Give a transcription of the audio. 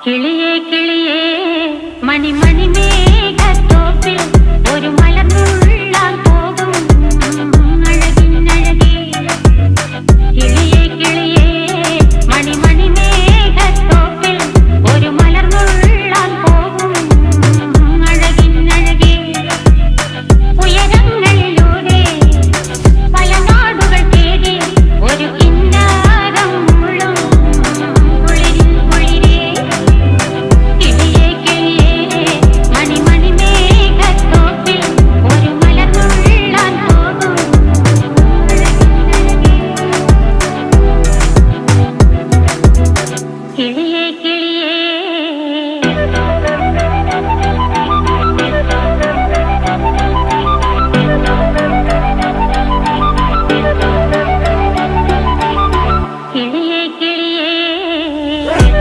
കിളിയേ കിളിയേ മണിമണി മേഘത്തോപ്പിൽ ഒരു മലർന്നുള്ളാൻ പോകും അഴകിനഴകേ. കിളിയേ കിളിയേ മണിമണി മേഘത്തോപ്പിൽ ഒരു മലർന്നുള്ളാൻ പോകും അഴകിനഴകേ. ഉയരങ്ങളിലൂടെ പല നാടുകൾ തേടി ഒരു കിന്നാരം മുഴും കുളിരിൻ കുളിരേ. കിളിയേ കിളിയേ മണിമണി മേഘത്തോപ്പിൽ ഒരു മലർന്നുള്ളാൻ പോകും അഴകിനഴകേ. കിളിയേ കിളിയേ